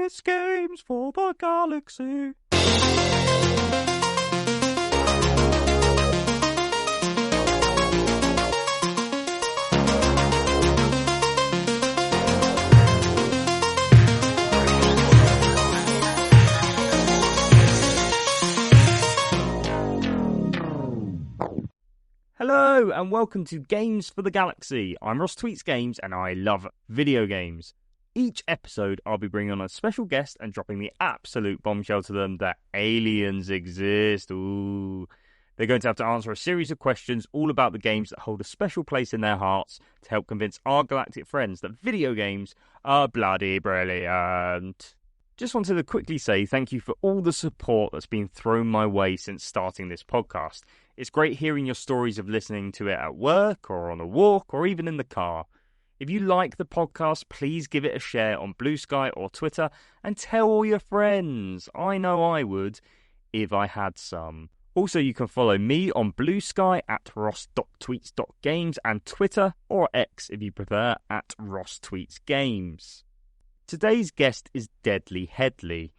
Best games for the galaxy. Hello and welcome to Games for the Galaxy. I'm RossTweetsGames and I love video games. Each episode I'll be bringing on a special guest and dropping the absolute bombshell to them that aliens exist. Ooh. They're going to have to answer a series of questions all about the games that hold a special place in their hearts to help convince our galactic friends that video games are bloody brilliant. Just wanted to quickly say thank you for all the support that's been thrown my way since starting this podcast. It's great hearing your stories of listening to it at work or on a walk or even in the car. If you like the podcast, please give it a share on Blue Sky or Twitter and tell all your friends. I know I would if I had some. Also, you can follow me on Blue Sky at ross.tweets.games and Twitter, or X if you prefer, at RossTweetsGames. Today's guest is Deadly Headley.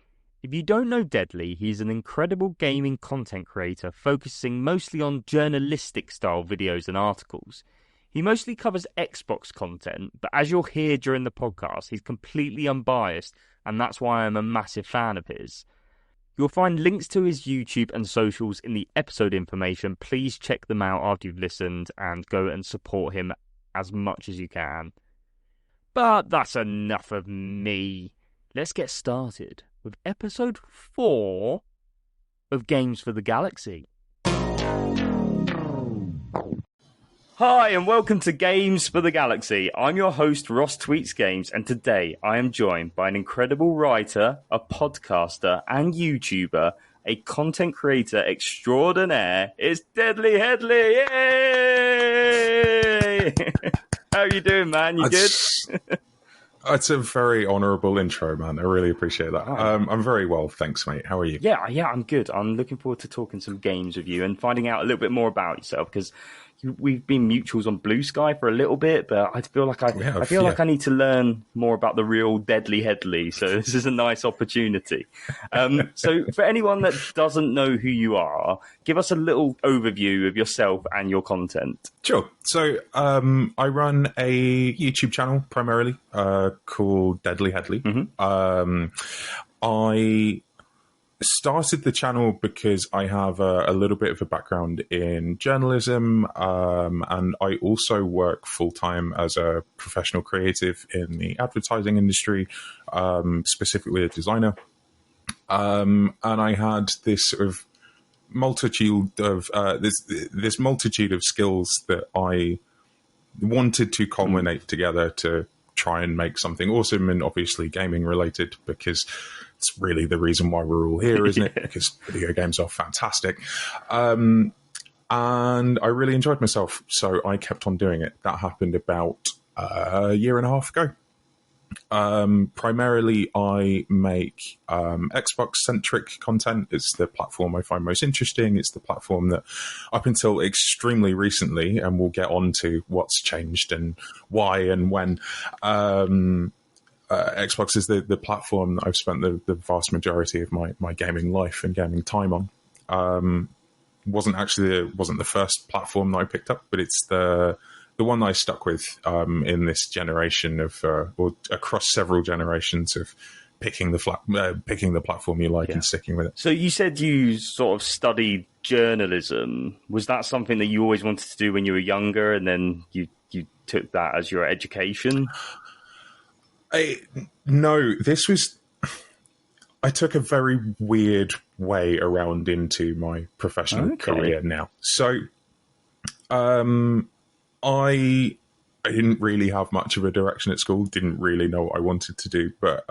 If you don't know Deadly, he's an incredible gaming content creator focusing mostly on journalistic-style videos and articles. He mostly covers Xbox content, but as you'll hear during the podcast, he's completely unbiased, and that's why I'm a massive fan of his. You'll find links to his YouTube and socials in the episode information. Please check them out after you've listened and go and support him as much as you can. But that's enough of me. Let's get started with episode 4 of Games for the Galaxy. Hi and welcome to Games for the Galaxy. I'm your host RossTweetsGames, and today I am joined by an incredible writer, a podcaster and YouTuber, a content creator extraordinaire. It's Deadly Headley! Yay! How are you doing, man? You good? It's a very honourable intro, man. I really appreciate that. Right. I'm very well, thanks, mate. How are you? Yeah, I'm good. I'm looking forward to talking some games with you and finding out a little bit more about yourself, because we've been mutuals on Blue Sky for a little bit, but I feel like I need to learn more about the real Deadly Headley. So this is a nice opportunity. So for anyone that doesn't know who you are, give us a little overview of yourself and your content. Sure. So I run a YouTube channel primarily called Deadly Headley. Mm-hmm. I started the channel because I have a little bit of a background in journalism, and I also work full-time as a professional creative in the advertising industry, specifically a designer. And I had this sort of multitude of this multitude of skills that I wanted to culminate together to try and make something awesome, and obviously gaming related, because it's really the reason why we're all here, isn't it? Because video games are fantastic. And I really enjoyed myself, so I kept on doing it. That happened about a year and a half ago. Primarily, I make Xbox-centric content. It's the platform I find most interesting. It's the platform that, up until extremely recently, and we'll get on to what's changed and why and when, Xbox is the platform that I've spent the vast majority of my gaming life and gaming time on. Wasn't the first platform that I picked up, but it's the one that I stuck with in this generation of, or across several generations of picking the platform you like and sticking with it. So you said you sort of studied journalism. Was that something that you always wanted to do when you were younger, and then you took that as your education? No, I took a very weird way around into my professional career now. So, I didn't really have much of a direction at school, didn't really know what I wanted to do. But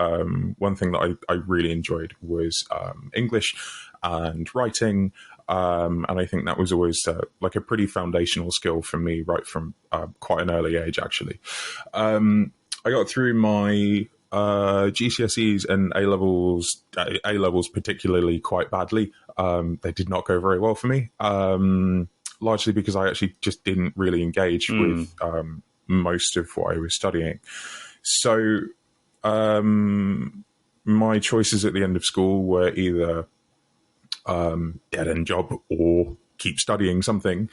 one thing that I really enjoyed was English and writing. And I think that was always like a pretty foundational skill for me right from quite an early age, actually. I got through my GCSEs and A-levels particularly quite badly. They did not go very well for me, largely because I actually just didn't really engage with most of what I was studying. So my choices at the end of school were either dead-end job or keep studying something.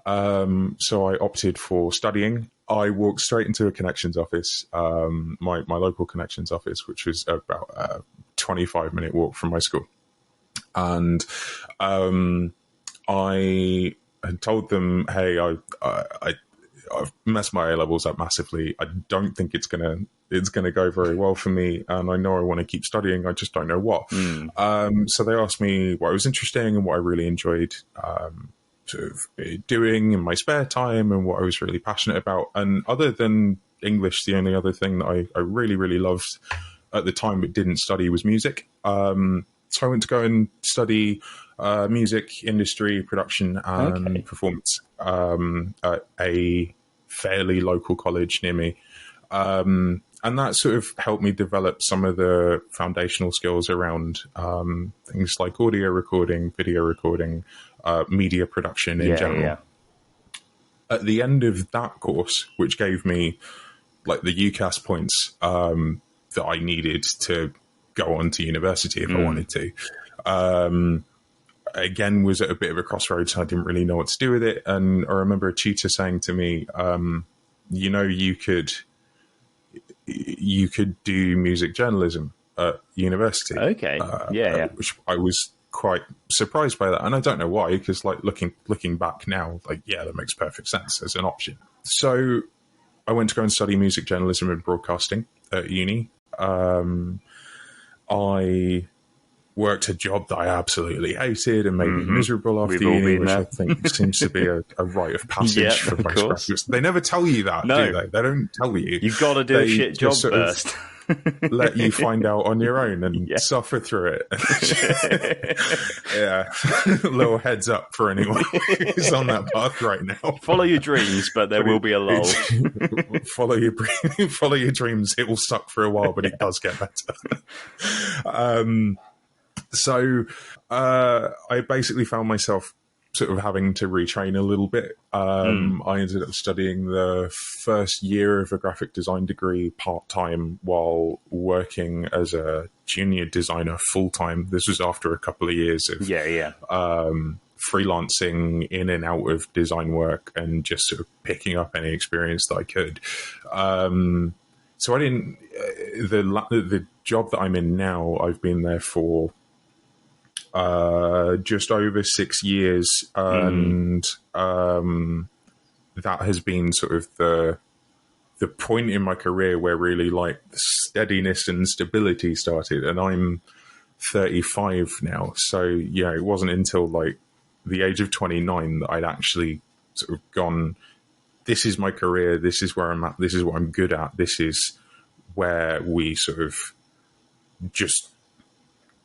So I opted for studying. I walked straight into a connections office, my local connections office, which was about a 25-minute walk from my school. And I had told them, hey, I've messed my A-levels up massively. I don't think it's gonna go very well for me, and I know I want to keep studying. I just don't know what. So they asked me what was interesting and what I really enjoyed sort of doing in my spare time and what I was really passionate about. And other than English, the only other thing that I really, really loved at the time but didn't study was music. So I went to go and study music industry, production, and performance at a fairly local college near me. And that sort of helped me develop some of the foundational skills around things like audio recording, video recording, media production in general. Yeah. At the end of that course, which gave me like the UCAS points that I needed to go on to university if I wanted to, again, was at a bit of a crossroads. I didn't really know what to do with it. And I remember a tutor saying to me, you could do music journalism at university. Okay. Which I was quite surprised by that. And I don't know why, because like looking back now, like, yeah, that makes perfect sense as an option. So I went to go and study music journalism and broadcasting at uni. I worked a job that I absolutely hated and made me miserable after uni, which I think seems to be a rite of passage for most graduates. They never tell you that, do they? They don't tell you. You've got to do a shit job first. Let you find out on your own and suffer through it. Yeah. Little heads up for anyone who's on that path right now. Follow your dreams, but there will be a lull. Follow your dreams. It will suck for a while, but it does get better. So I basically found myself sort of having to retrain a little bit. I ended up studying the first year of a graphic design degree part-time while working as a junior designer full-time. This was after a couple of years of freelancing in and out of design work and just sort of picking up any experience that I could. So I didn't... The job that I'm in now, I've been there for just over 6 years, and that has been sort of the point in my career where really like the steadiness and stability started. And I'm 35 now, so yeah, it wasn't until like the age of 29 that I'd actually sort of gone, this is my career, this is where I'm at, this is what I'm good at, this is where we sort of just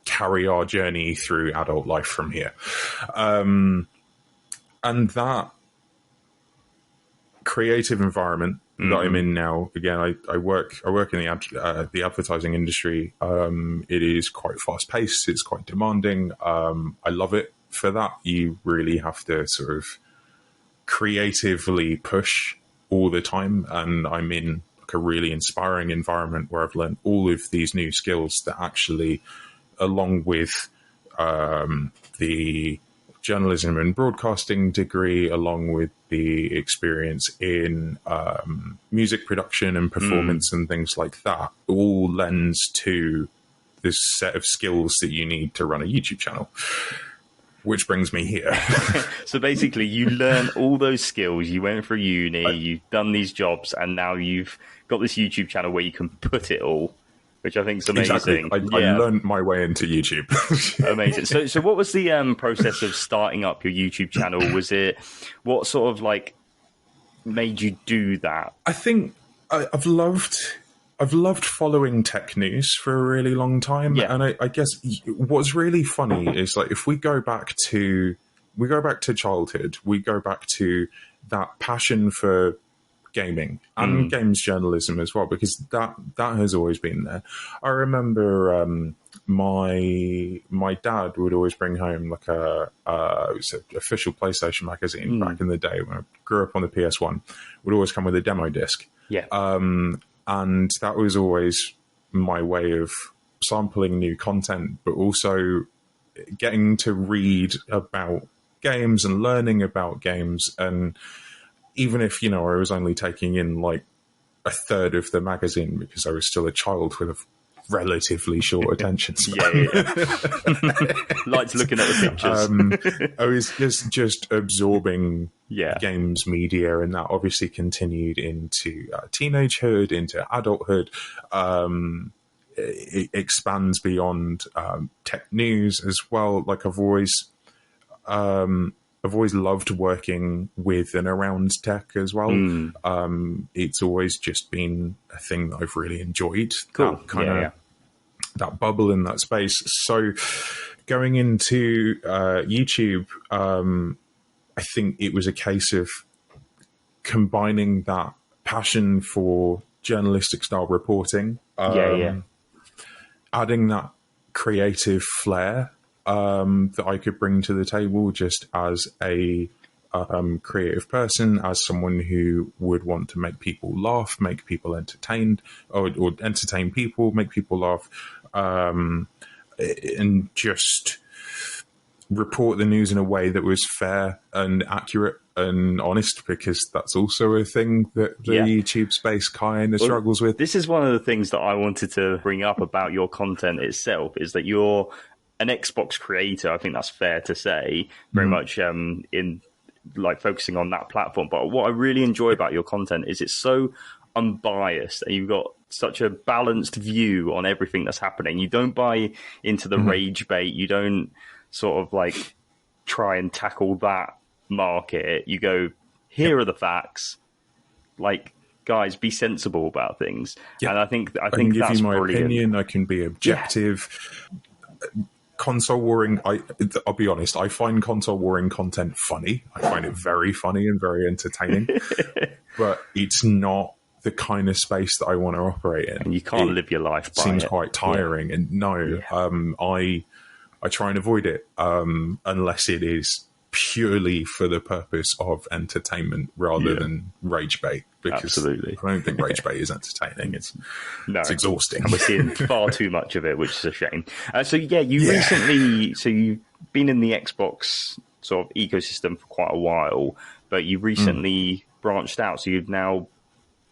carry our journey through adult life from here. And that creative environment that I'm in now, again, I work in the advertising industry. It is quite fast paced. It's quite demanding. I love it for that. You really have to sort of creatively push all the time. And I'm in like a really inspiring environment where I've learned all of these new skills that actually, along with the journalism and broadcasting degree, along with the experience in music production and performance and things like that, all lends to this set of skills that you need to run a YouTube channel. Which brings me here. So basically, you learn all those skills, you went through uni, you've done these jobs, and now you've got this YouTube channel where you can put it all, which I think is amazing. Exactly. I learned my way into YouTube. Amazing. So what was the process of starting up your YouTube channel? Was it, what sort of like made you do that? I think I've loved following tech news for a really long time. Yeah. And I guess what's really funny is like, if we go back to childhood, we go back to that passion for gaming and games journalism as well, because that has always been there. I remember my dad would always bring home like it was an official PlayStation magazine back in the day when I grew up on the PS1. Would always come with a demo disc. Yeah. And that was always my way of sampling new content, but also getting to read about games and learning about games. And even if, I was only taking in like a third of the magazine because I was still a child with a relatively short attention span. Liked looking at the pictures. I was just absorbing games media, and that obviously continued into teenagehood, into adulthood. It expands beyond tech news as well. Like I've always loved working with and around tech as well. It's always just been a thing that I've really enjoyed. Cool. That kind of that bubble in that space. So going into YouTube, I think it was a case of combining that passion for journalistic style reporting, adding that creative flair that I could bring to the table just as a creative person, as someone who would want to make people laugh, make people entertained, or entertain people, make people laugh, and just report the news in a way that was fair and accurate and honest, because that's also a thing that the YouTube space kind of struggles with. This is one of the things that I wanted to bring up about your content itself, is that you're an Xbox creator. I think that's fair to say, very much in like focusing on that platform. But what I really enjoy about your content is it's so unbiased, and you've got such a balanced view on everything that's happening. You don't buy into the rage bait. You don't sort of like try and tackle that market. You go, here are the facts. Like, guys, be sensible about things. And I think I can give that's you my brilliant. opinion. I can be objective. Console warring, I'll be honest, I find console warring content funny. I find it very funny and very entertaining. But it's not the kind of space that I want to operate in. And you can't live your life by it. Seems quite tiring. And I try and avoid it unless it is purely for the purpose of entertainment rather than rage bait. Because Absolutely. I don't think rage bait is entertaining. It's exhausting. And we're seeing far too much of it, which is a shame. Recently, so you've been in the Xbox sort of ecosystem for quite a while, but you recently branched out. So you've now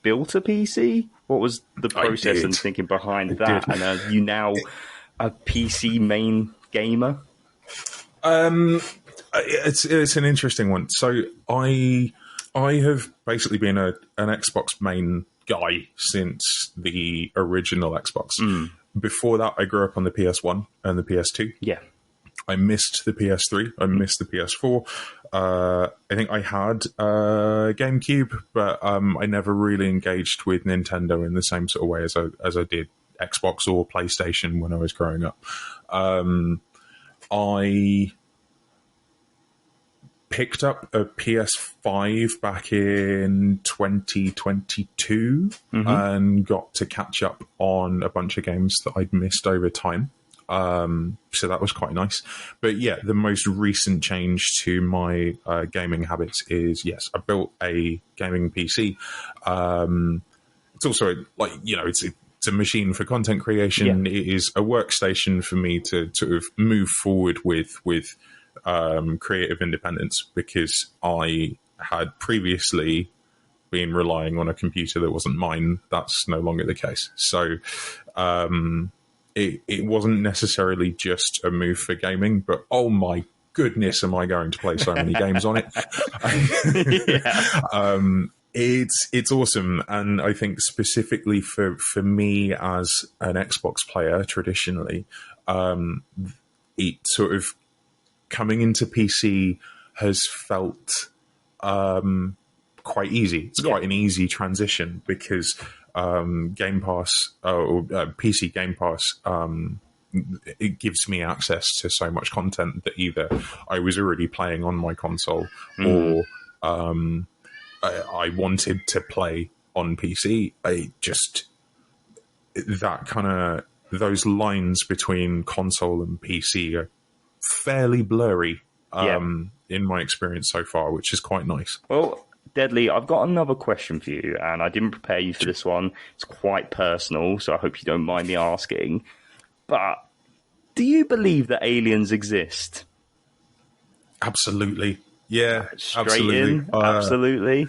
built a PC? What was the process and thinking behind that? And are you now a PC main gamer? It's an interesting one. So I have basically been an Xbox main guy since the original Xbox. Before that, I grew up on the PS1 and the PS2. Yeah. I missed the PS3. I missed the PS4. I think I had GameCube, but I never really engaged with Nintendo in the same sort of way as I did Xbox or PlayStation when I was growing up. I picked up a PS5 back in 2022 and got to catch up on a bunch of games that I'd missed over time. So that was quite nice. But yeah, the most recent change to my gaming habits is, yes, I built a gaming PC. It's also like, it's a machine for content creation. It is a workstation for me to sort of move forward with creative independence, because I had previously been relying on a computer that wasn't mine. That's no longer the case. So it wasn't necessarily just a move for gaming, but oh my goodness, am I going to play so many games on it? It's awesome. And I think specifically for me as an Xbox player traditionally, it sort of coming into PC has felt quite easy. It's quite an easy transition, because Game Pass or PC Game Pass, it gives me access to so much content that either I was already playing on my console or I wanted to play on PC. Those lines between console and PC are fairly blurry in my experience so far, which is quite nice. Well, Deadly, I've got another question for you, and I didn't prepare you for this one. It's quite personal, so I hope you don't mind me asking. But do you believe that aliens exist? Absolutely. Yeah, Straight absolutely. in, absolutely.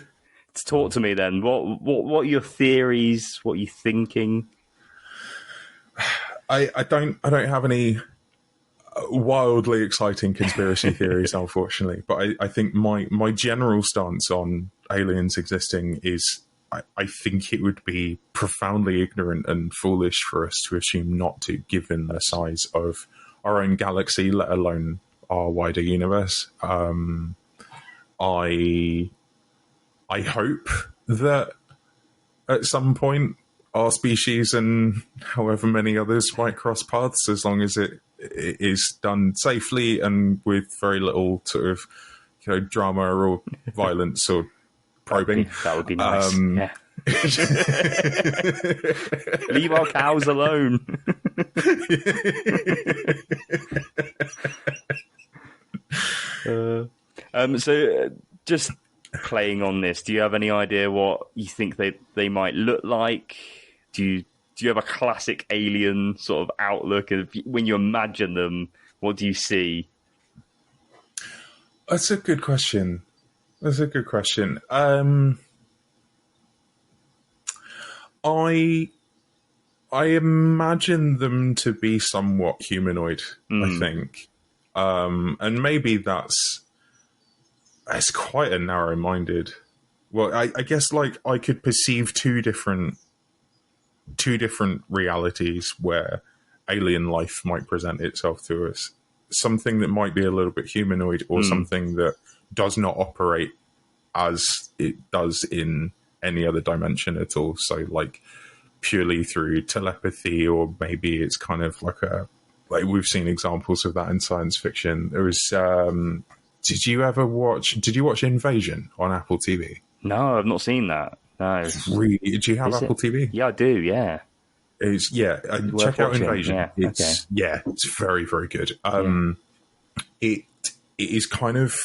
Talk to me then. What are your theories? What are you thinking? I don't have any wildly exciting conspiracy theories, unfortunately. But I think my general stance on aliens existing is I think it would be profoundly ignorant and foolish for us to assume not to, given the size of our own galaxy, let alone our wider universe. I hope that at some point our species and however many others might cross paths, as long as it is done safely and with very little sort of drama or violence or probing. That would be nice. Yeah. Leave our cows alone. So just playing on this, do you have any idea what you think they might look like? Do you have a classic alien sort of outlook? When you imagine them, what do you see? That's a good question. I imagine them to be somewhat humanoid, I think. And maybe that's quite a narrow-minded. Well, I guess like I could perceive two different realities where alien life might present itself to us. Something that might be a little bit humanoid, or something that does not operate as it does in any other dimension at all. So like purely through telepathy, or maybe it's kind of like we've seen examples of that in science fiction. There was did you watch Invasion on Apple TV? No, I've not seen that. No. Really? Do you have Apple TV? Yeah, I do, yeah. Check out Invasion. Yeah. It's very, very good. It is kind of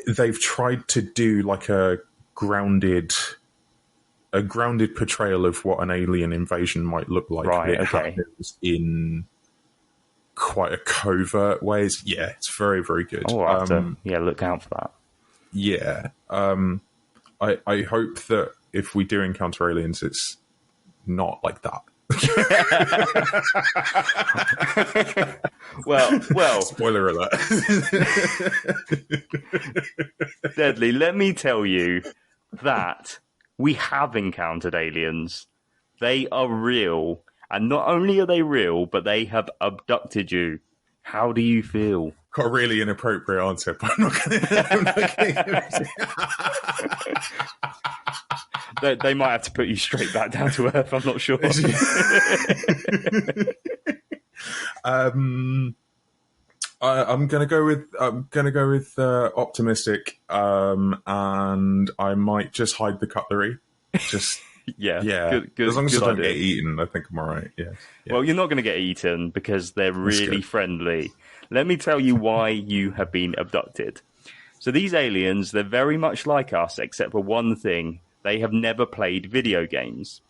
they've tried to do like a grounded portrayal of what an alien invasion might look like. Right, it happens in quite a covert ways. Yeah, it's very, very good. Oh, I'll have to look out for that. Yeah. I hope that if we do encounter aliens, it's not like that. well. Spoiler alert. Deadly, let me tell you that we have encountered aliens. They are real. And not only are they real, but they have abducted you. How do you feel? Got a really inappropriate answer, but I'm not going to. They might have to put you straight back down to earth. I'm not sure. I'm gonna go with optimistic, and I might just hide the cutlery. Just yeah. Good, as long as I don't get eaten, I think I'm all right. Yeah. Well, you're not going to get eaten because they're really friendly. Let me tell you why you have been abducted. So these aliens, they're very much like us, except for one thing. They have never played video games.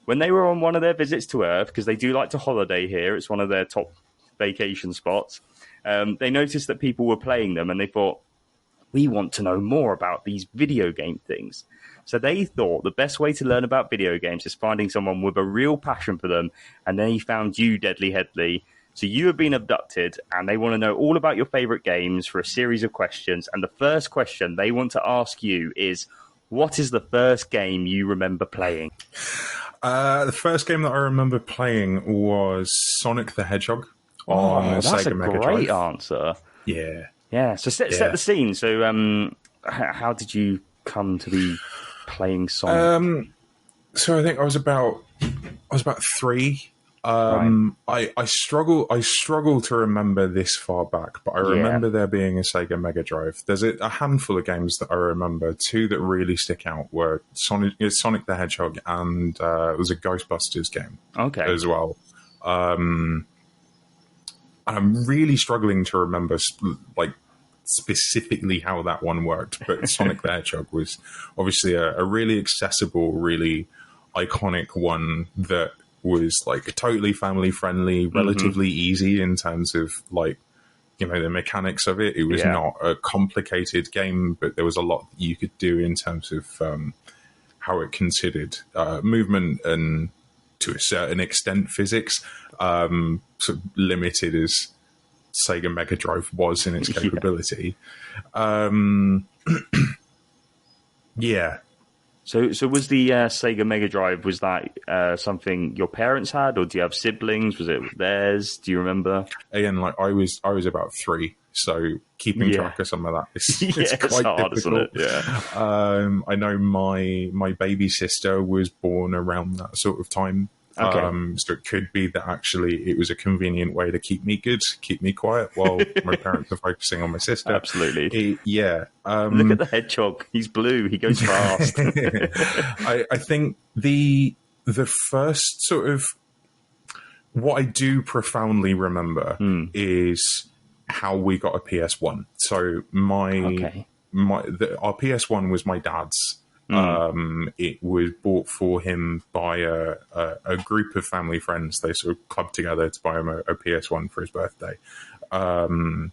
When they were on one of their visits to Earth, because they do like to holiday here, it's one of their top vacation spots, they noticed that people were playing them, and they thought, we want to know more about these video game things. So they thought the best way to learn about video games is finding someone with a real passion for them, and then he found you, Deadly Headley. So you have been abducted, and they want to know all about your favourite games for a series of questions. And the first question they want to ask you is, what is the first game you remember playing? The first game that I remember playing was Sonic the Hedgehog on Sega Mega Drive. That's a great answer. Yeah. Yeah, so set the scene. So how did you come to be playing Sonic? So I think I was about 3. I struggle to remember this far back, but I remember there being a Sega Mega Drive. There's a handful of games that I remember. 2 that really stick out were Sonic the Hedgehog, and it was a Ghostbusters game as well. And I'm really struggling to remember like specifically how that one worked, but Sonic the Hedgehog was obviously a really accessible, really iconic one that was like totally family friendly, relatively easy in terms of like, you know, the mechanics of it. It was not a complicated game, but there was a lot that you could do in terms of how it considered movement and, to a certain extent, physics, sort of limited as Sega Mega Drive was in its capability. Yeah. So was the Sega Mega Drive, was that something your parents had, or do you have siblings? Was it theirs? Do you remember? Again, like I was about 3, so keeping track of some of that is it's quite hard, difficult. Isn't it? Yeah. I know my baby sister was born around that sort of time. Okay. So it could be that actually it was a convenient way to keep me good, keep me quiet while my parents are focusing on my sister. Absolutely. Yeah. Look at the hedgehog. He's blue. He goes fast. I think the first sort of what I do profoundly remember is how we got a PS1. So our PS1 was my dad's. It was bought for him by a group of family friends. They sort of clubbed together to buy him a PS1 for his birthday. And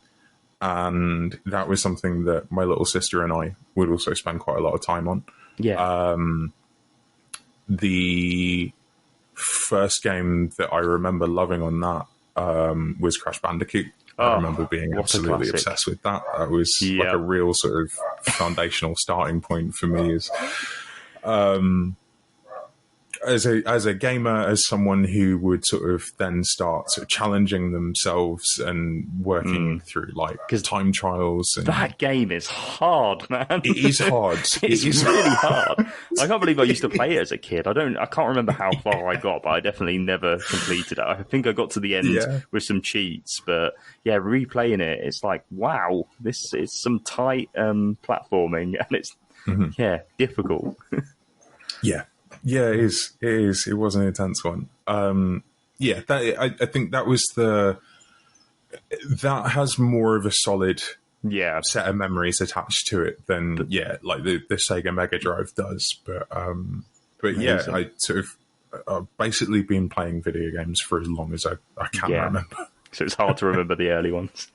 that was something that my little sister and I would also spend quite a lot of time on. Yeah. The first game that I remember loving on that was Crash Bandicoot. I remember being absolutely obsessed with that. That was like a real sort of foundational starting point for me as a gamer, as someone who would sort of then start sort of challenging themselves and working through like time trials. And that game is hard, man. It is hard. It's really hard. I can't believe I used to play it as a kid. I can't remember how far I got, but I definitely never completed it. I think I got to the end with some cheats, but replaying it, it's like, wow, this is some tight platforming, and it's difficult. Yeah, it is. It was an intense one. I think that was that has more of a solid set of memories attached to it than like the Sega Mega Drive does. But I sort of I've basically been playing video games for as long as I can remember. So it's hard to remember the early ones.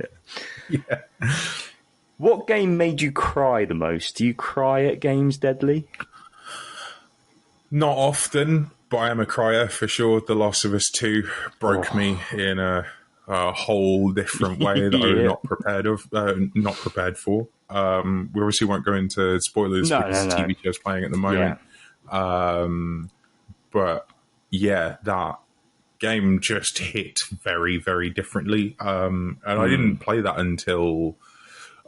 Yeah. What game made you cry the most? Do you cry at games, Deadly? Not often, but I am a crier for sure. The Last of Us 2 broke me in a whole different way that I was not prepared for. We obviously won't go into spoilers because the TV show's playing at the moment. But that game just hit very, very differently. And I didn't play that until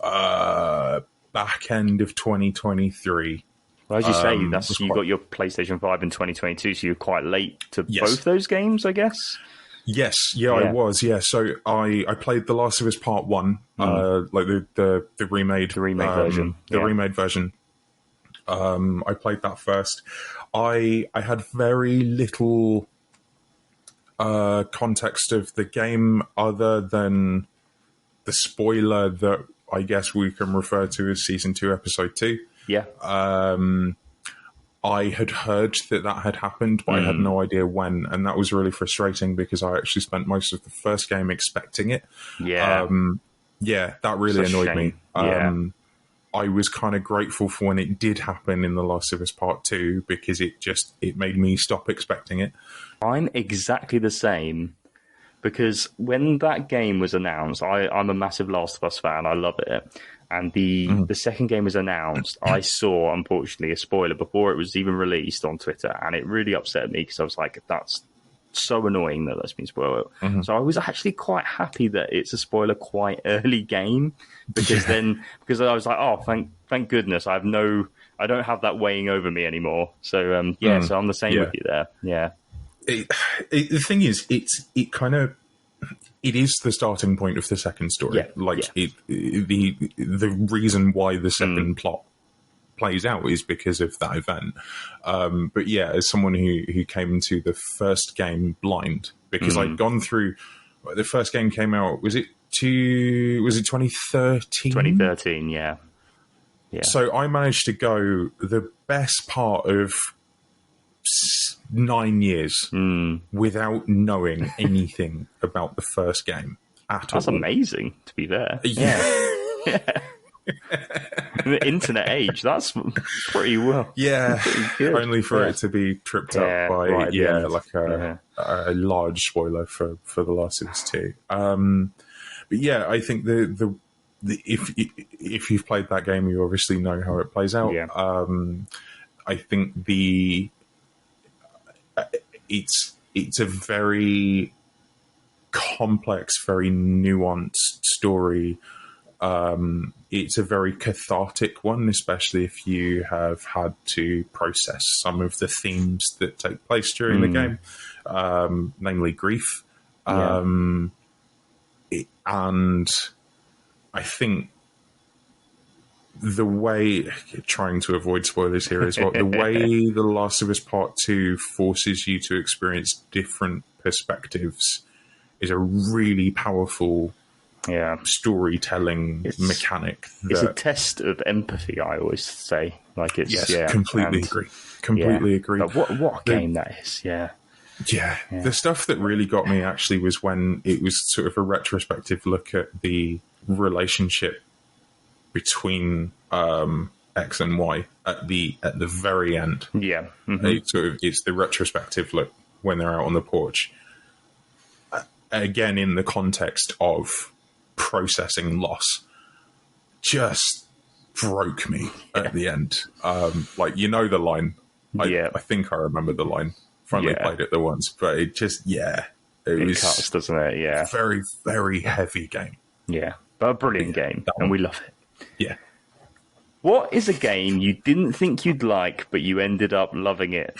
back end of 2023. Well, as you say, you got your PlayStation 5 in 2022, so you're quite late to both those games, I guess? Yes, I was, So I played The Last of Us Part 1, like the remade version. Remade version. I played that first. I had very little context of the game other than the spoiler that I guess we can refer to as Season 2, Episode 2. Yeah. I had heard that had happened, but I had no idea when, and that was really frustrating because I actually spent most of the first game expecting it. Yeah. That really annoyed me. I was kind of grateful for when it did happen in The Last of Us Part 2 because it made me stop expecting it. I'm exactly the same because when that game was announced, I'm a massive Last of Us fan. I love it. And the second game was announced. I saw, unfortunately, a spoiler before it was even released on Twitter, and it really upset me because I was like, that's so annoying that that's been spoiled. So I was actually quite happy that it's a spoiler quite early game because I was like, oh, thank goodness, I don't have that weighing over me anymore. So so I'm the same with you there. Yeah. The thing is, it is the starting point of the second story. The reason why the second plot plays out is because of that event. But as someone who came into the first game blind, because I'd gone through the first game came out. Was it 2013? 2013, yeah. So I managed to go the best part of 9 years without knowing anything about the first game at all. That's amazing, to be there. Yeah. In the internet age, that's pretty well. Yeah, pretty good. Only for it to be tripped up by a large spoiler for The Last of Us 2. But yeah, I think the if you've played that game, you obviously know how it plays out. Yeah. I think it's a very complex, very nuanced story. It's a very cathartic one, especially if you have had to process some of the themes that take place during the game, namely grief. And I think the way, trying to avoid spoilers here as well, the way The Last of Us Part 2 forces you to experience different perspectives is a really powerful storytelling mechanic. It's a test of empathy, I always say. Like it's completely agree. Completely agree. But what a game that is, Yeah. The stuff that really got me actually was when it was sort of a retrospective look at the relationship between X and Y at the very end. Yeah. It's the retrospective look when they're out on the porch. Again, in the context of processing loss, just broke me at the end. Like, you know the line. I think I remember the line. I've only played it the once, but it just, it was cuts, doesn't it? Yeah. Very, very heavy game. Yeah. But a brilliant game, and we love it. Yeah. What is a game you didn't think you'd like, but you ended up loving it?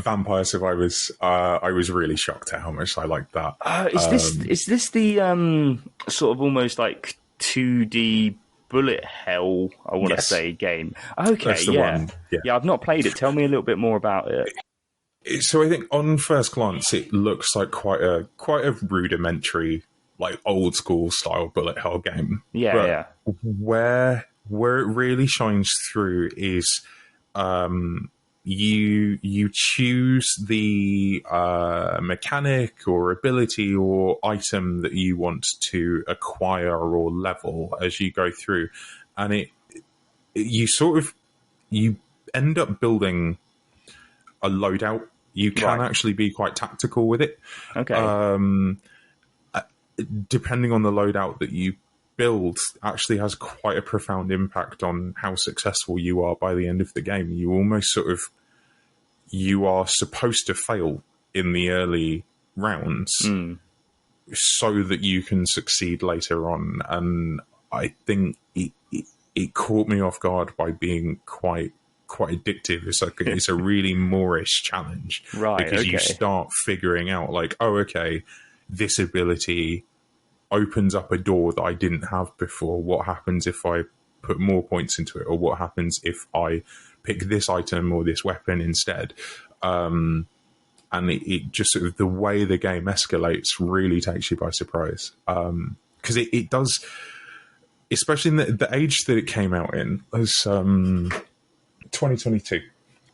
Vampire Survivors. I was really shocked at how much I liked that. Is this the sort of almost like 2D bullet hell, I want to say, game? Okay, that's the one. Yeah, I've not played it. Tell me a little bit more about it. So I think on first glance, it looks like quite a rudimentary, like old school style bullet hell game. Yeah. Where it really shines through is you choose the mechanic or ability or item that you want to acquire or level as you go through, and you end up building a loadout. You can actually be quite tactical with it. Okay. Depending on the loadout that you build, actually has quite a profound impact on how successful you are by the end of the game. You almost you are supposed to fail in the early rounds so that you can succeed later on. And I think it caught me off guard by being quite addictive. It's a really Moorish challenge, right? Because you start figuring out, like, this ability opens up a door that I didn't have before. What happens if I put more points into it? Or what happens if I pick this item or this weapon instead? And it just sort of, the way the game escalates really takes you by surprise. Because it does, especially in the age that it came out in, as 2022.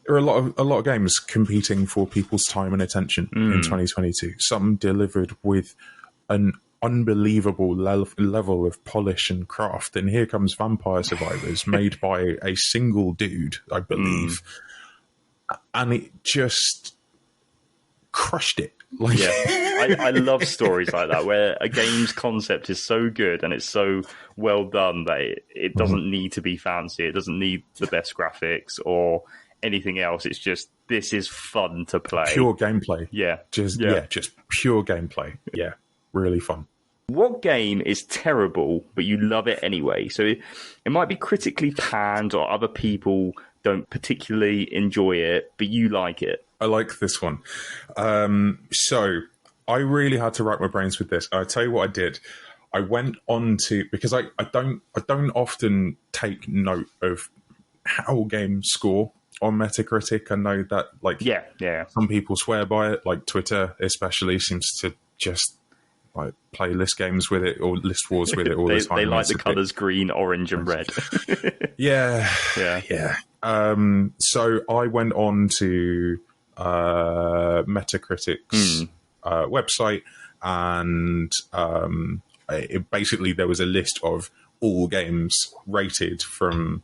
There are a lot of games competing for people's time and attention in 2022. Some delivered with an unbelievable level of polish and craft. And here comes Vampire Survivors, made by a single dude, I believe. And it just crushed it. I love stories like that, where a game's concept is so good and it's so well done that it doesn't need to be fancy. It doesn't need the best graphics or anything else. It's just, this is fun to play. Pure gameplay. Just pure gameplay. Yeah, really fun. What game is terrible, but you love it anyway? So it might be critically panned or other people don't particularly enjoy it, but you like it. I like this one. So I really had to rack my brains with this. I'll tell you what I did. I went on to, because I don't often take note of how games score on Metacritic. I know that, like, some people swear by it, like Twitter especially seems to just like play list games with it or list wars with it all the time. They like the colours green, orange, and red. Yeah. So I went on to Metacritic's website, and basically there was a list of all games rated from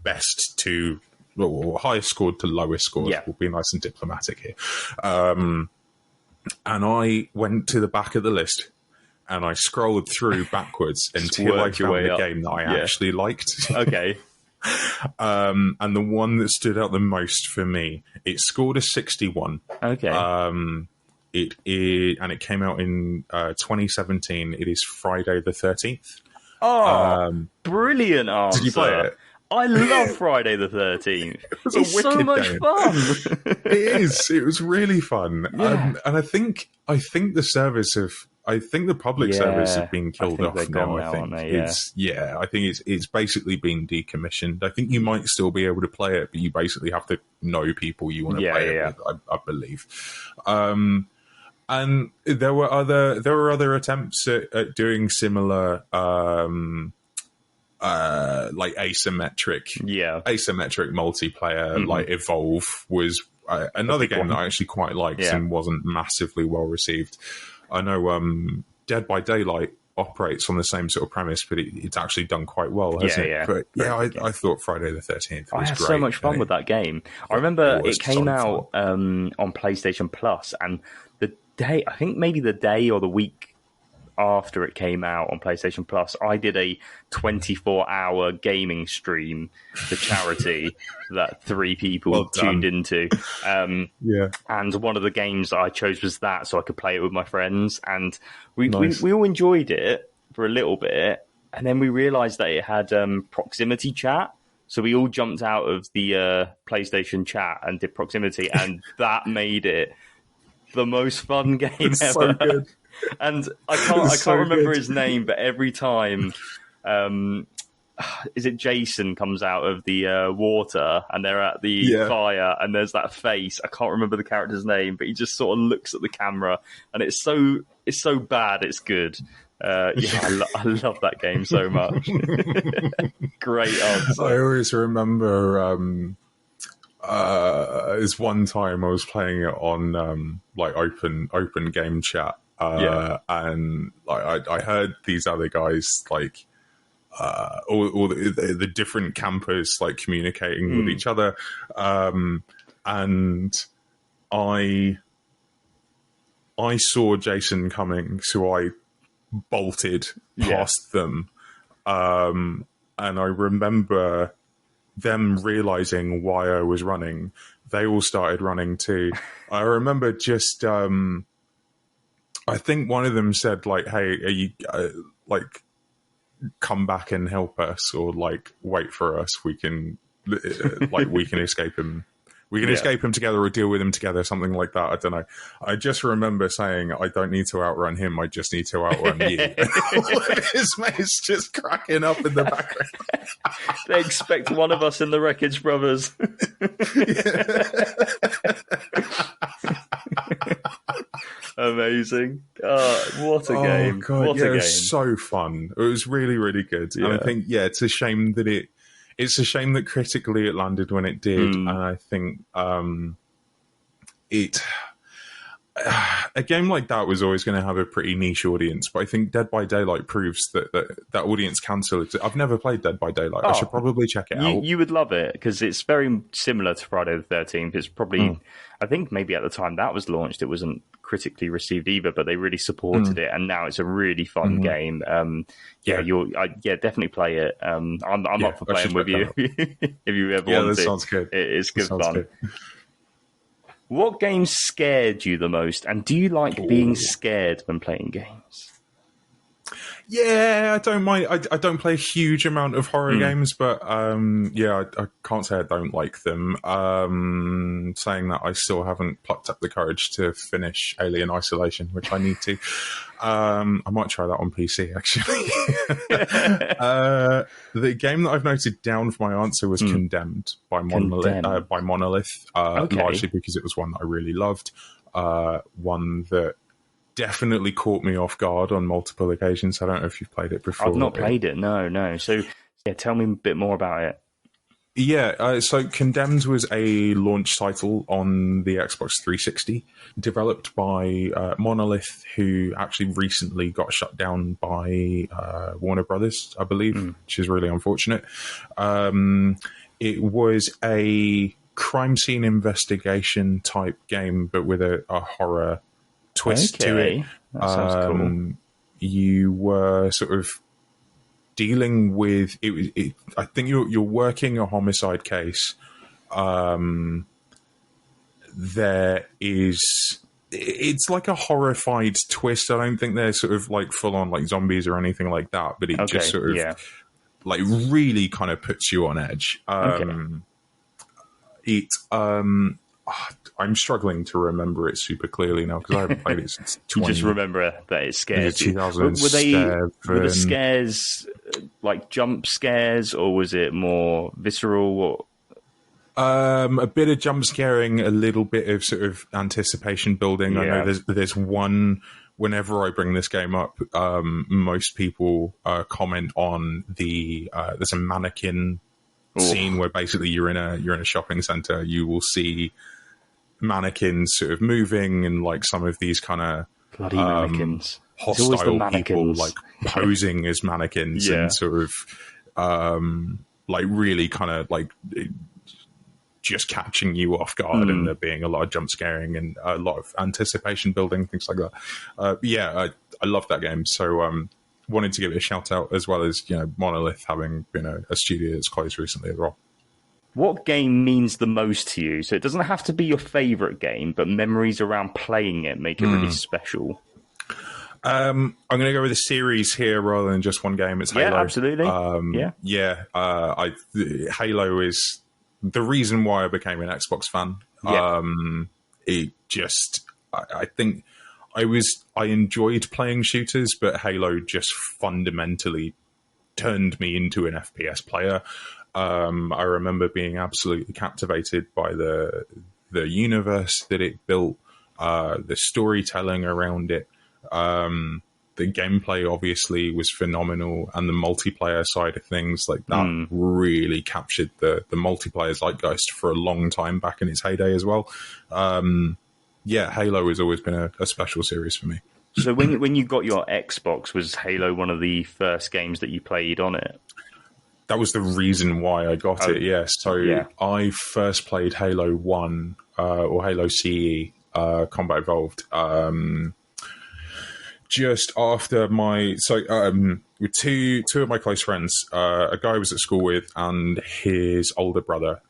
best to highest scored to lowest scored. Yeah. We'll be nice and diplomatic here. And I went to the back of the list and I scrolled through backwards until I found the game that I actually liked. Okay. And the one that stood out the most for me, it scored a 61. Okay. It came out in 2017. It is Friday the 13th. Oh, brilliant answer. Did you play it? I love Friday the 13th. It's so much fun. It is. It was really fun. Yeah. And I think the public service have been killed off now. I think it's basically been decommissioned. I think you might still be able to play it, but you basically have to know people you want to play it with, I believe. And there were other attempts at doing similar like asymmetric multiplayer. Like Evolve was another game that I actually quite liked and wasn't massively well received. I know Dead by Daylight operates on the same sort of premise, but it's actually done quite well, hasn't it? But I thought Friday the 13th was great. I had so much fun with that game. I remember it came out on PlayStation Plus, and the day, I think maybe the day or the week after it came out on PlayStation Plus, I did a 24-hour gaming stream for charity that 3 people tuned into. And one of the games that I chose was that, so I could play it with my friends. And we all enjoyed it for a little bit, and then we realised that it had proximity chat. So we all jumped out of the PlayStation chat and did proximity, and that made it the most fun game ever. So good. And I can't remember his name, but every time, is it Jason comes out of the water and they're at the fire and there's that face. I can't remember the character's name, but he just sort of looks at the camera and it's so bad, it's good. I love that game so much. Great answer. I always remember is one time I was playing it on like open game chat. And like I heard these other guys like all the different campers like communicating with each other, and I saw Jason coming, so I bolted past them, and I remember them realizing why I was running. They all started running too. I remember just I think one of them said, like, hey, are you, like, come back and help us, or, like, wait for us. We can, we can escape him. We can escape him together or deal with him together, something like that. I don't know. I just remember saying, I don't need to outrun him. I just need to outrun you. And all of his mates just cracking up in the background. They expect one of us in the Wreckage Brothers. Amazing. What a game. God, what a game. It was so fun. It was really, really good. And I think, it's a shame that it's a shame that critically it landed when it did. And I think a game like that was always going to have a pretty niche audience, but I think Dead by Daylight proves that audience can still exist. I've never played Dead by Daylight. I should probably check it out. You would love it, because it's very similar to Friday the 13th. It's probably, I think maybe at the time that was launched, it wasn't critically received either, but they really supported it, and now it's a really fun game. Definitely play it. I'm up for playing with you if you ever want to. That sounds good. It's good fun. Good. What games scared you the most, and do you like being scared when playing games? Yeah, I don't mind. I don't play a huge amount of horror games, but I can't say I don't like them. Saying that, I still haven't plucked up the courage to finish Alien Isolation, which I need to. I might try that on PC, actually. The game that I've noted down for my answer was Condemned by Monolith, largely because it was one that I really loved. One that definitely caught me off guard on multiple occasions. I don't know if you've played it before. I've not played it, no. So, tell me a bit more about it. Yeah, so Condemned was a launch title on the Xbox 360, developed by Monolith, who actually recently got shut down by Warner Brothers, I believe, which is really unfortunate. It was a crime scene investigation type game, but with a horror twist to it. Okay, that sounds cool. You were sort of dealing with it. I think you're working a homicide case. There is, it's like a horrified twist. I don't think they're sort of like full on like zombies or anything like that, but it just sort of like really kind of puts you on edge. It I'm struggling to remember it super clearly now because I haven't played it since You just remember that it scared you. 2007. Were the scares like jump scares, or was it more visceral? A bit of jump scaring, a little bit of sort of anticipation building. Yeah. I know there's one. Whenever I bring this game up, most people comment on there's a mannequin scene where basically you're in a shopping center. You will see mannequins sort of moving and like some of these kind of Bloody mannequins. hostile people like posing as mannequins and sort of like really kind of like just catching you off guard, and there being a lot of jump scaring and a lot of anticipation building, things like that. I love that game, so wanted to give it a shout out, as well as Monolith having been a studio that's closed recently as well. What game means the most to you? So it doesn't have to be your favorite game, but memories around playing it make it really special. I'm going to go with a series here rather than just one game. It's Halo. Yeah, absolutely. Halo is the reason why I became an Xbox fan. It just, I think I enjoyed playing shooters, but Halo just fundamentally turned me into an FPS player. I remember being absolutely captivated by the universe that it built, the storytelling around it. The gameplay obviously was phenomenal, and the multiplayer side of things like that really captured the multiplayer zeitgeist for a long time back in its heyday as well. Halo has always been a special series for me. So when you got your Xbox, was Halo one of the first games that you played on it? That was the reason why I got it, yes. So I first played Halo 1 or Halo CE, Combat Evolved, just after with two of my close friends, a guy I was at school with and his older brother,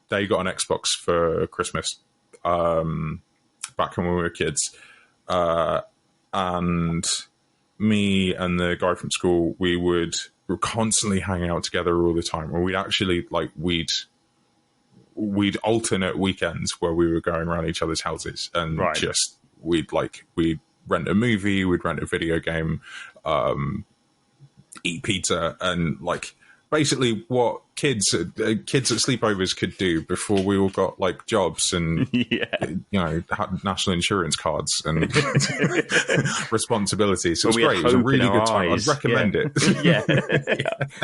they got an Xbox for Christmas back when we were kids. And me and the guy from school, we were constantly hanging out together all the time, or we'd actually we'd alternate weekends where we were going around each other's houses and we'd rent a movie, we'd rent a video game, eat pizza, and basically what kids at sleepovers could do before we all got jobs and had national insurance cards and responsibilities. So it was great. It was a really good time. I'd recommend it.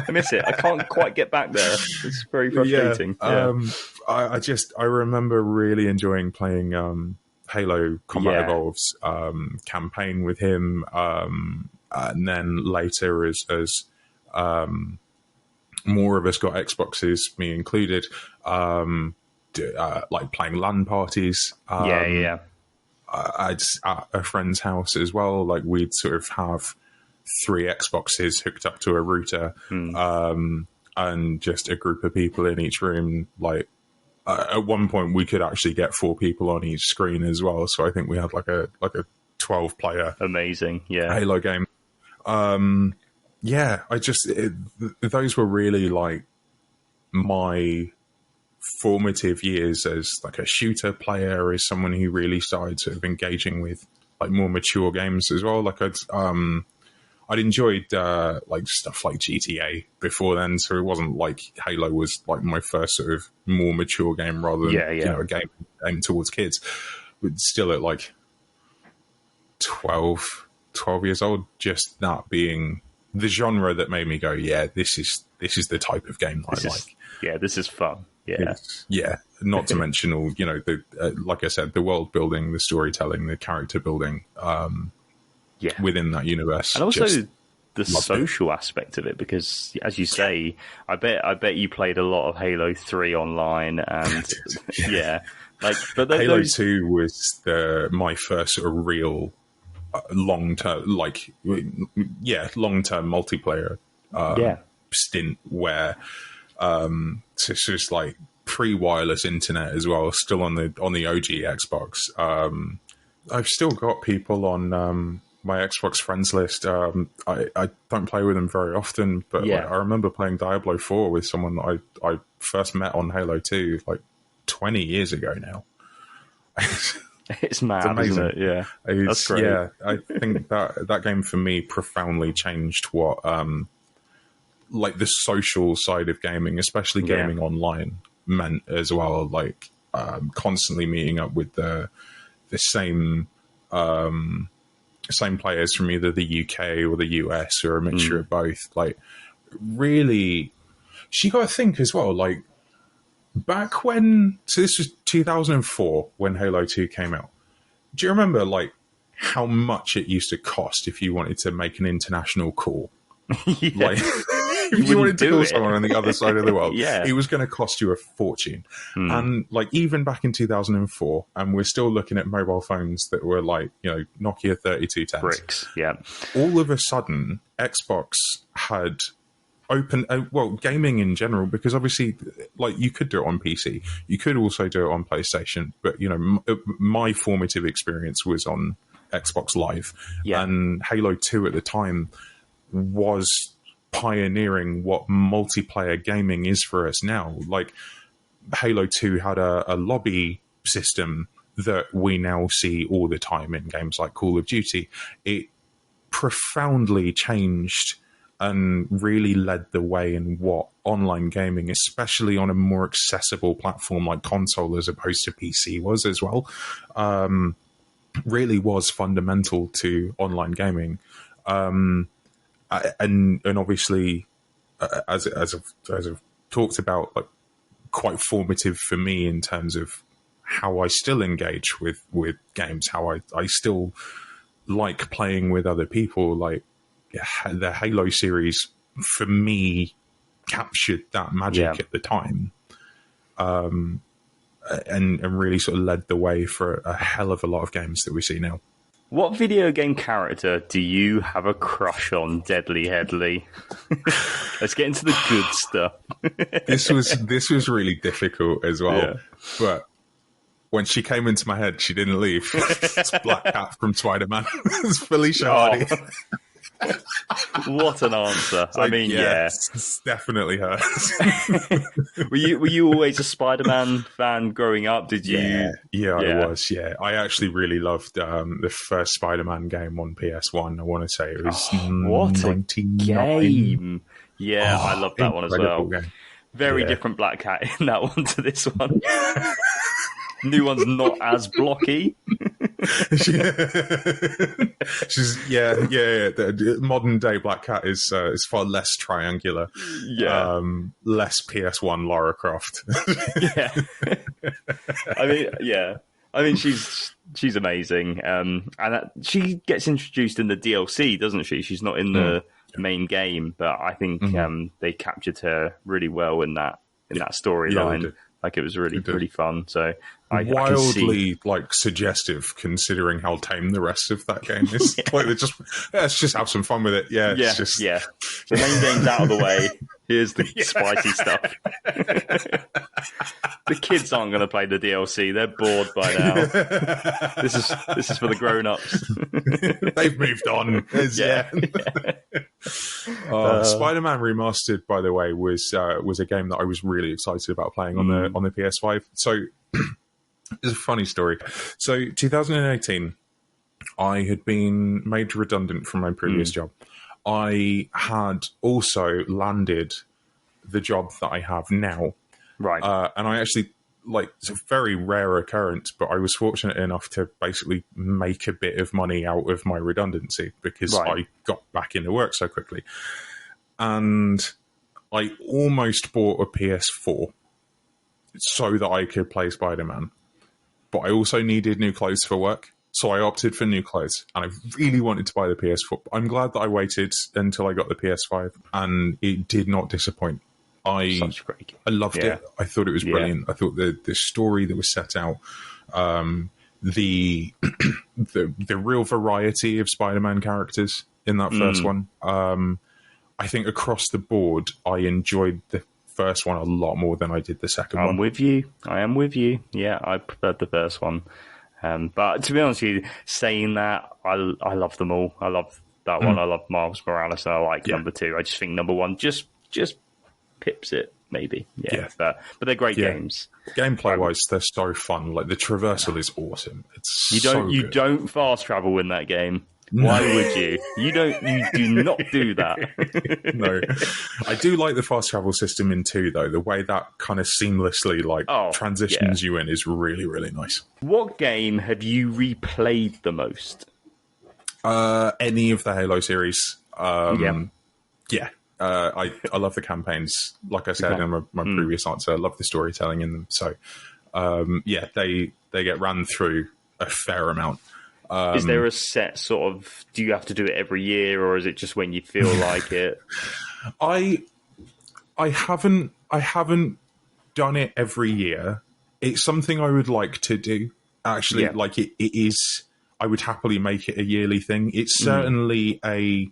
I miss it. I can't quite get back there. It's very frustrating. I remember really enjoying playing Halo Combat Evolved's campaign with him, and then later as more of us got Xboxes, me included, playing LAN parties. I'd at a friend's house as well. We'd sort of have 3 Xboxes hooked up to a router, and just a group of people in each room. At one point, we could actually get 4 people on each screen as well. So I think we had like a 12-player amazing Halo game. Those were really my formative years as a shooter player, as someone who really started sort of engaging with more mature games as well. I'd enjoyed stuff like GTA before then, so it wasn't like Halo was my first sort of more mature game rather than a game aimed towards kids. But still at 12 years old, just that being the genre that made me go, yeah, this is the type of game I like. Yeah, this is fun. Yeah, not to mention all, the like I said, the world building, the storytelling, the character building, within that universe, and also the social aspect of it, because as you say, I bet you played a lot of Halo 3 online, and but Halo 2 was my first sort of real long-term multiplayer stint where it's just like pre-wireless internet as well, still on the OG Xbox. I've still got people on my Xbox friends list. I don't play with them very often, but I remember playing Diablo 4 with someone that I first met on Halo 2 like 20 years ago now. It's mad, isn't it? Yeah, that's great. Yeah, I think that game for me profoundly changed what like the social side of gaming, especially gaming online, meant as well. Like constantly meeting up with the same players from either the UK or the US or a mixture of both. Like, really, you got to think as well, like, back when, so this was 2004 when Halo 2 came out. Do you remember, like, how much it used to cost if you wanted to make an international call? Like, if you wanted to call someone on the other side of the world, it was going to cost you a fortune. And like, even back in 2004, and we're still looking at mobile phones that were like, Nokia 3210s. Bricks, all of a sudden, Xbox had open, gaming in general, because obviously, like, you could do it on PC, you could also do it on PlayStation, but my formative experience was on Xbox Live, and Halo 2 at the time was pioneering what multiplayer gaming is for us now. Like, Halo 2 had a lobby system that we now see all the time in games like Call of Duty. It profoundly changed and really led the way in what online gaming, especially on a more accessible platform like console as opposed to PC, was as well. Really was fundamental to online gaming. And obviously, as I've talked about, like, quite formative for me in terms of how I still engage with games, how I still like playing with other people. Like, the Halo series for me captured that magic at the time, and really sort of led the way for a hell of a lot of games that we see now. What video game character do you have a crush on, Deadly Headley? Let's get into the good stuff. This was really difficult as well, but when she came into my head, she didn't leave. It's Black Cat from Spider-Man. It's Felicia Hardy. What an answer! Like, I mean, it's definitely her. Were you always a Spider-Man fan growing up? Did you? Yeah, I was. Yeah, I actually really loved the first Spider-Man game on PS1. I want to say it was what a game! Yeah, I love that one as well. Game. Very different Black Cat in that one to this one. New one's not as blocky. She's The modern day Black Cat is far less triangular. Less PS1 Lara Croft. I mean, she's amazing. And she gets introduced in the DLC, doesn't she? She's not in the main game, but I think they captured her really well in that storyline. Like, it was really fun. So wildly like suggestive, considering how tame the rest of that game is. Like, let's just have some fun with it. The main game's out of the way. Here's the spicy stuff. The kids aren't going to play the DLC. They're bored by now. This is for the grown-ups. They've moved on. Spider-Man Remastered, by the way, was a game that I was really excited about playing on the PS5. So it's a funny story. So 2018, I had been made redundant from my previous job. I had also landed the job that I have now. Right. And I actually like, it's a very rare occurrence, but I was fortunate enough to basically make a bit of money out of my redundancy because I got back into work so quickly. And I almost bought a PS4 so that I could play Spider-Man. But I also needed new clothes for work, so I opted for new clothes. And I really wanted to buy the PS4. I'm glad that I waited until I got the PS5, and it did not disappoint. I loved it. I thought it was brilliant. I thought the story that was set out, the real variety of Spider-Man characters in that first one. I think across the board, I enjoyed the first one a lot more than I did the second one. I am with you. Yeah, I preferred the first one. But to be honest with you, saying that, I love them all. I love that one. I love Miles Morales, and I like number 2. I just think number 1 just pips it, maybe. But they're great games. Gameplay wise, they're so fun. Like, the traversal is awesome. It's you don't fast travel in that game. Why would you? You do not do that. No. I do like the fast travel system in 2, though. The way that kind of seamlessly transitions you in is really, really nice. What game have you replayed the most? Any of the Halo series. I love the campaigns. Like I said in my previous answer, I love the storytelling in them. So, they get ran through a fair amount. Is there a set sort of, do you have to do it every year, or is it just when you feel like it? I haven't done it every year. It's something I would like to do. Actually, like it is, I would happily make it a yearly thing. It's certainly if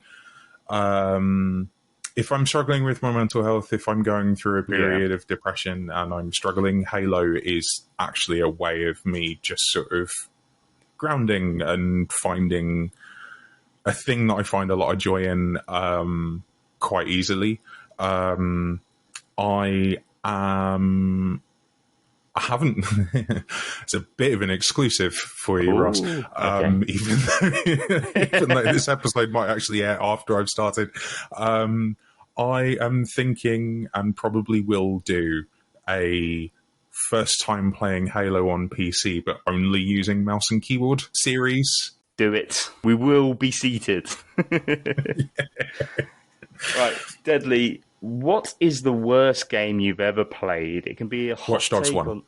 I'm struggling with my mental health, if I'm going through a period of depression and I'm struggling, Halo is actually a way of me just sort of grounding and finding a thing that I find a lot of joy in quite easily. I haven't it's a bit of an exclusive for you, Ross. Even though this episode might actually air after I've started, I am thinking and probably will do a first time playing Halo on PC, but only using mouse and keyboard series. Do it. We will be seated. Right, Deadly, what is the worst game you've ever played? It can be a hot Watch Dogs 1.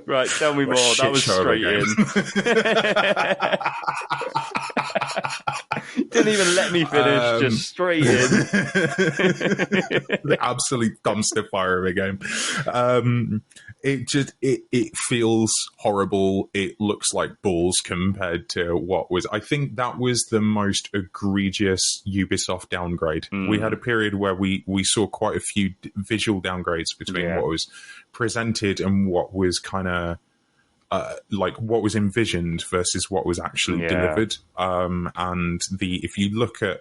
Right, tell me more. That was straight in. Didn't even let me finish, just straight in. The absolute dumpster fire of a game. It feels horrible. It looks like balls compared to what was. I think that was the most egregious Ubisoft downgrade. We had a period where we saw quite a few visual downgrades between what was presented and what was kind of like what was envisioned versus what was actually delivered. And if you look at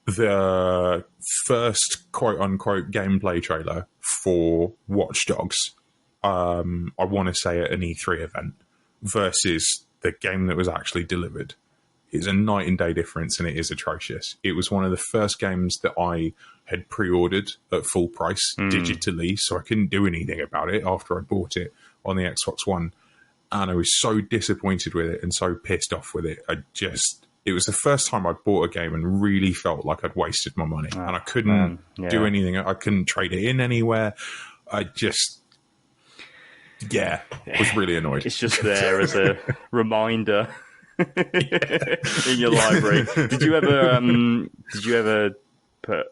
the first quote unquote gameplay trailer for Watch Dogs, I want to say at an E3 event versus the game that was actually delivered, is a night and day difference, and it is atrocious. It was one of the first games that I had pre-ordered at full price digitally, so I couldn't do anything about it after I bought it on the Xbox One. And I was so disappointed with it and so pissed off with it. It was the first time I bought a game and really felt like I'd wasted my money. And I couldn't do anything. I couldn't trade it in anywhere. I just, was really annoyed. It's just there as a reminder in your library. Did you ever put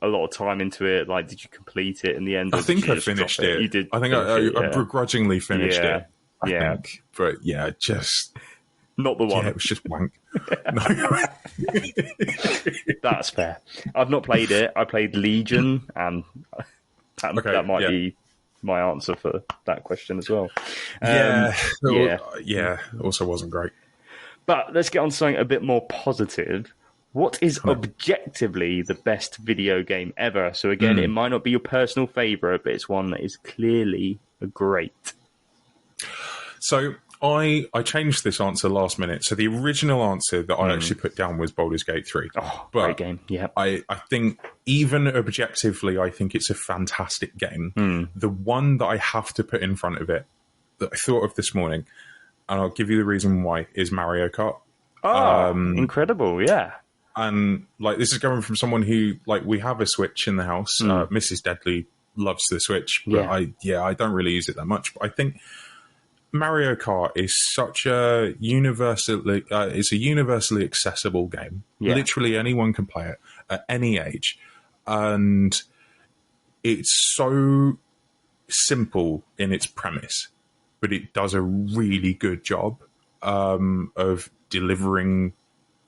a lot of time into it? Like, did you complete it in the end? I think I finished it. You did. I think I begrudgingly finished it. I think. But just not the one. Yeah, it was just wank. That's fair. I've not played it. I played Legion, and that might be my answer for that question as well. Also wasn't great. But let's get on to something a bit more positive. What is objectively the best video game ever? So again, it might not be your personal favourite, but it's one that is clearly great. So I changed this answer last minute. So the original answer that I actually put down was Baldur's Gate 3. Oh, but great game. Yeah. I think even objectively, I think it's a fantastic game. The one that I have to put in front of it that I thought of this morning, and I'll give you the reason why, is Mario Kart. Oh, incredible. Yeah. And like, this is coming from someone who, like, we have a Switch in the house. Mrs. Deadly loves the Switch, but I don't really use it that much. But I think Mario Kart is such a universally accessible game. Yeah. Literally anyone can play it at any age, and it's so simple in its premise, but it does a really good job of delivering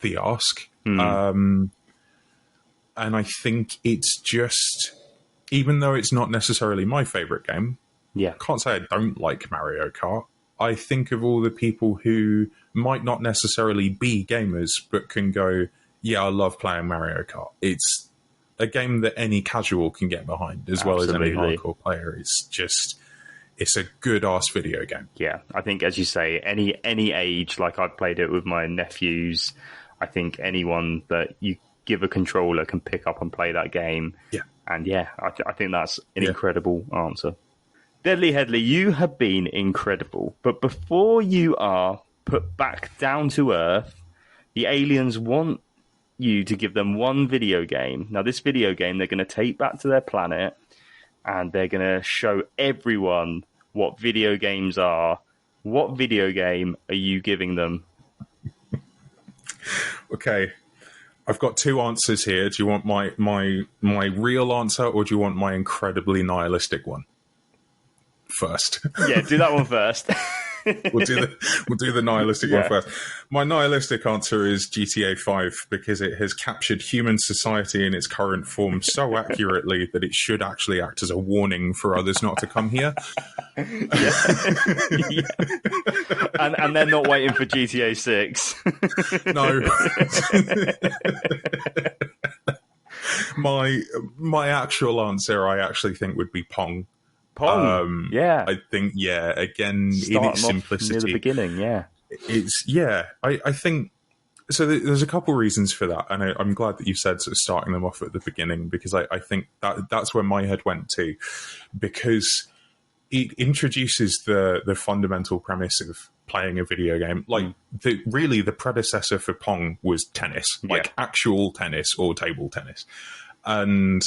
the ask. And I think it's just, even though it's not necessarily my favorite game, I can't say I don't like Mario Kart. I think of all the people who might not necessarily be gamers, but can go, yeah, I love playing Mario Kart. It's a game that any casual can get behind, as well as any hardcore player. It's a good-ass video game. Yeah, I think, as you say, any age, like I've played it with my nephews, I think anyone that you give a controller can pick up and play that game. Yeah. And I think that's an incredible answer. Deadly Headley, you have been incredible, but before you are put back down to Earth, the aliens want you to give them one video game. Now, this video game they're going to take back to their planet, and they're going to show everyone what video games are. What video game are you giving them? Okay, I've got two answers here. Do you want my real answer, or do you want my incredibly nihilistic one first? Yeah, do that one first. We'll do the nihilistic one first. My nihilistic answer is GTA 5, because it has captured human society in its current form so accurately that it should actually act as a warning for others not to come here. And they're not waiting for GTA 6. No. My actual answer, I actually think, would be Pong. Pong, I think, again, in its simplicity. Near the beginning, I think, so there's a couple reasons for that, and I'm glad that you said sort of starting them off at the beginning, because I think that's where my head went to, because it introduces the fundamental premise of playing a video game. Like, the predecessor for Pong was tennis, like actual tennis or table tennis. And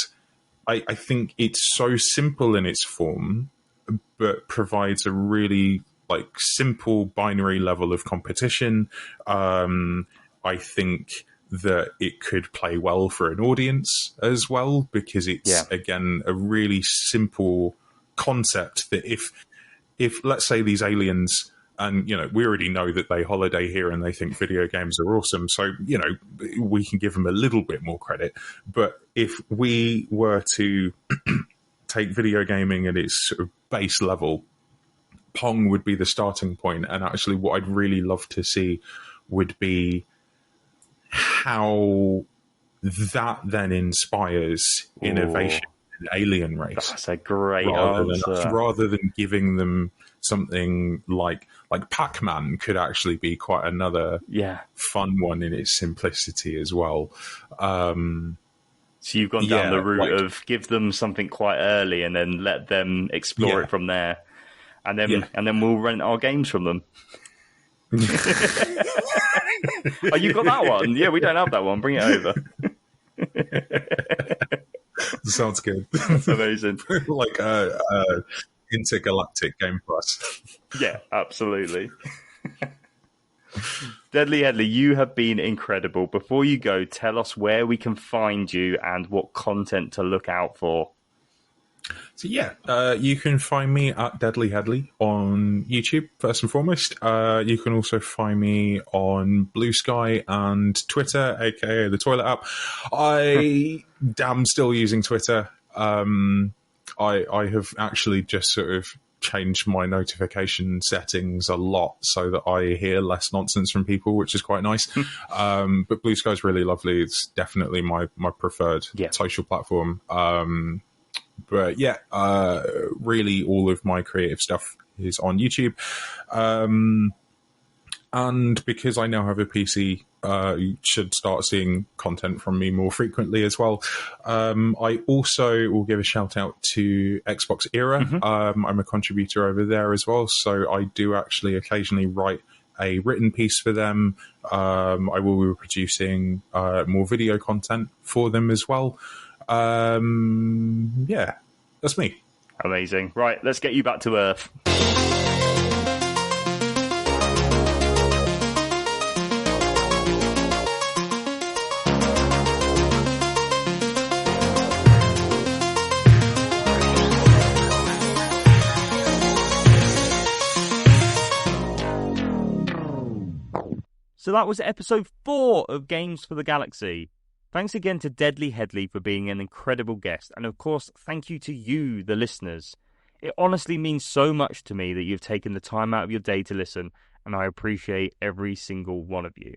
I think it's so simple in its form, but provides a really simple binary level of competition. I think that it could play well for an audience as well, because it's again a really simple concept that if let's say these aliens, and we already know that they holiday here and they think video games are awesome, so we can give them a little bit more credit. But if we were to take video gaming at its sort of base level, Pong would be the starting point. And actually what I'd really love to see would be how that then inspires innovation in the alien race. That's a great answer. Rather than giving them something like Pac-Man could actually be quite another fun one in its simplicity as well. So you've gone down the route of give them something quite early and then let them explore it from there, and then we'll rent our games from them. Oh, you got that one? Yeah, we don't have that one. Bring it over. Sounds good. That's amazing. Like intergalactic Game Plus. Yeah, absolutely. Deadly Headley, you have been incredible. Before you go, tell us where we can find you and what content to look out for. So you can find me at Deadly Headley on YouTube, first and foremost. You can also find me on Blue Sky and Twitter, aka the Toilet app. I am still using Twitter. I have actually just sort of changed my notification settings a lot so that I hear less nonsense from people, which is quite nice. But Blue Sky is really lovely. It's definitely my preferred social platform. But really all of my creative stuff is on YouTube. And because I now have a PC, you should start seeing content from me more frequently as well. I also will give a shout out to Xbox Era. I'm a contributor over there as well, so I do actually occasionally write a written piece for them. I will be producing more video content for them as well. Yeah, that's me. Amazing. Right, let's get you back to Earth. So that was episode 4 of Games for the Galaxy. Thanks again to Deadly Headley for being an incredible guest, and of course, thank you to you, the listeners. It honestly means so much to me that you've taken the time out of your day to listen, and I appreciate every single one of you.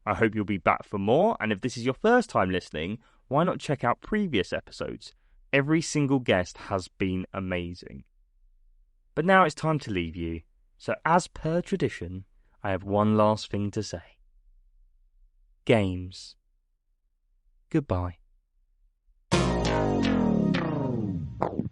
I hope you'll be back for more, and if this is your first time listening, why not check out previous episodes? Every single guest has been amazing. But now it's time to leave you, so as per tradition, I have one last thing to say. Games. Goodbye.